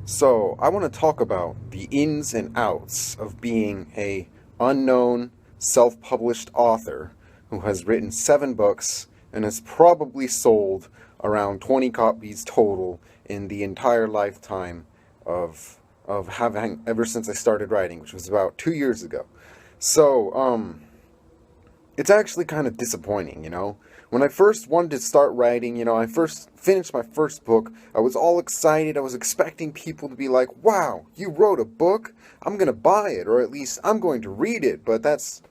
So, I want to talk about the ins and outs of being a unknown self-published author who has written 7 books and has probably sold around 20 copies total in the entire lifetime of having ever since I started writing, which was about 2 years ago. So, it's actually kind of disappointing, you know? When I first wanted to start writing, I first finished my first book, I was all excited. I was expecting people to be like, wow, you wrote a book? I'm going to buy it, or at least I'm going to read it. But that's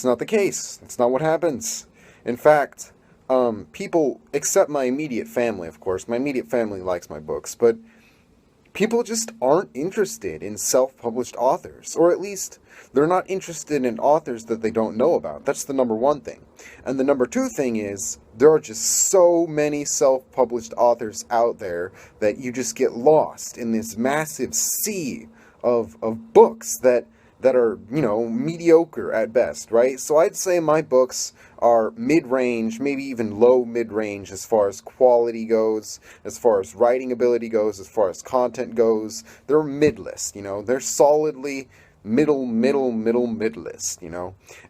not the case. That's not what happens. In fact, people, except my immediate family, of course, my immediate family likes my books, but people just aren't interested in self-published authors, or at least they're not interested in authors that they don't know about. That's the number one thing. And the number two thing is there are just so many self-published authors out there that you just get lost in this massive sea of books that are, mediocre at best, right? So I'd say my books are mid-range, maybe even low mid-range as far as quality goes, as far as writing ability goes, as far as content goes. They're mid-list, They're solidly mid-list,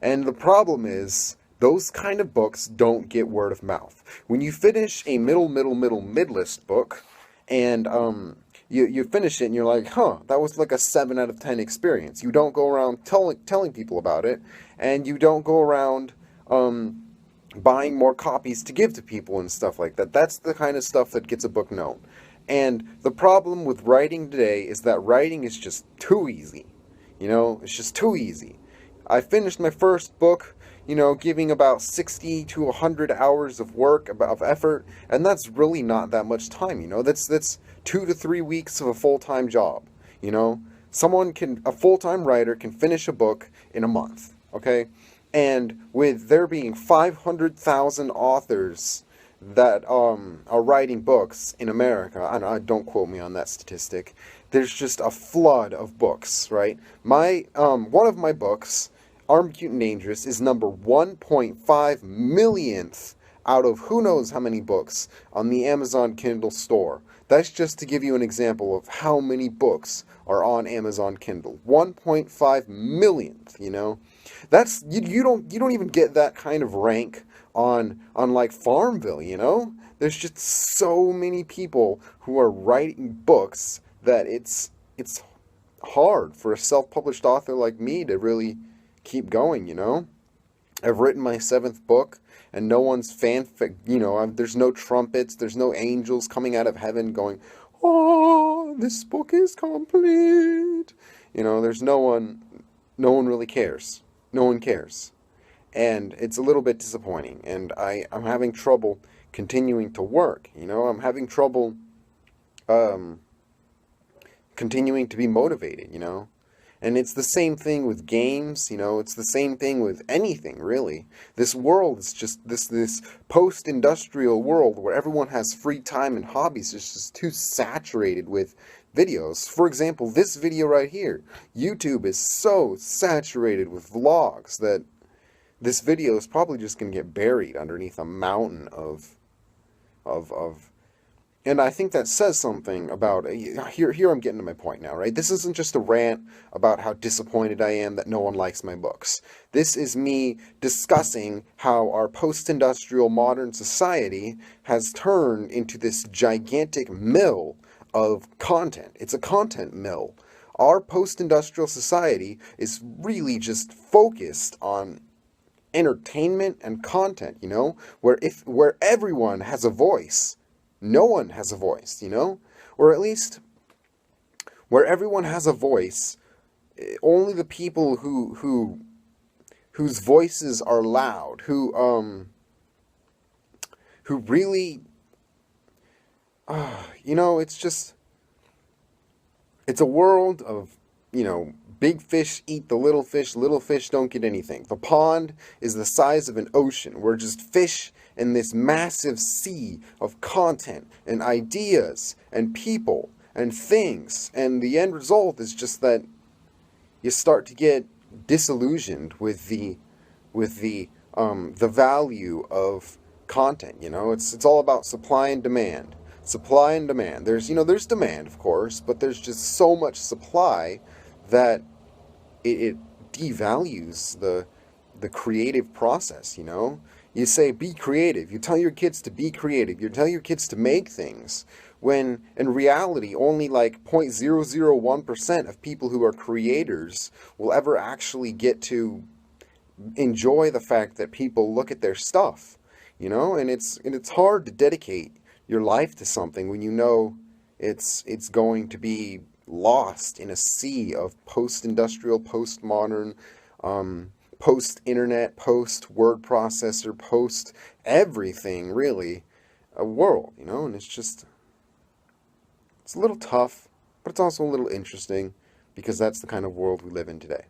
And the problem is those kind of books don't get word of mouth. When you finish a mid-list book and you finish it and you're like, that was like a 7 out of 10 experience. You don't go around telling people about it, and you don't go around buying more copies to give to people and stuff like that. That's the kind of stuff that gets a book known. And the problem with writing today is that writing is just too easy. It's just too easy. I finished my first book, giving about 60 to 100 hours of work, of effort, and that's really not that much time, That's 2 to 3 weeks of a full-time job, A full-time writer can finish a book in a month, okay? And with there being 500,000 authors that are writing books in America, don't quote me on that statistic, there's just a flood of books, right? One of my books, Armed, Cute, and Dangerous, is number 1.5 millionth out of who knows how many books on the Amazon Kindle store. That's just to give you an example of how many books are on Amazon Kindle. 1.5 millionth, That's you don't even get that kind of rank on like Farmville, There's just so many people who are writing books that it's hard for a self-published author like me to really keep going, I've written my 7th book, and no one's fanfic, there's no trumpets, there's no angels coming out of heaven going, oh, this book is complete. There's no one really cares. No one cares. And it's a little bit disappointing, and I'm having trouble continuing to work, I'm having trouble continuing to be motivated, And it's the same thing with games, it's the same thing with anything, really. This world is just this post-industrial world where everyone has free time and hobbies is just too saturated with videos. For example, this video right here, YouTube is so saturated with vlogs that this video is probably just going to get buried underneath a mountain of and I think that says something about, here I'm getting to my point now, right? This isn't just a rant about how disappointed I am that no one likes my books. This is me discussing how our post-industrial modern society has turned into this gigantic mill of content. It's a content mill. Our post-industrial society is really just focused on entertainment and content, where everyone has a voice. No one has a voice, Or at least, where everyone has a voice, only the people whose voices are loud, who really, it's a world of, big fish eat the little fish don't get anything. The pond is the size of an ocean. We're just fish in this massive sea of content and ideas and people and things. And the end result is just that you start to get disillusioned with the value of content, It's all about supply and demand. Supply and demand. There's demand, of course, but there's just so much supply that it devalues the creative process, you know? You say be creative. You tell your kids to be creative. You tell your kids to make things. When in reality, only like 0.001% of people who are creators will ever actually get to enjoy the fact that people look at their stuff, you know? And it's hard to dedicate your life to something when you know it's going to be lost in a sea of post-industrial, post-modern, post-internet, post-word processor, post-everything, really, a world, you know? And it's a little tough, but it's also a little interesting because that's the kind of world we live in today.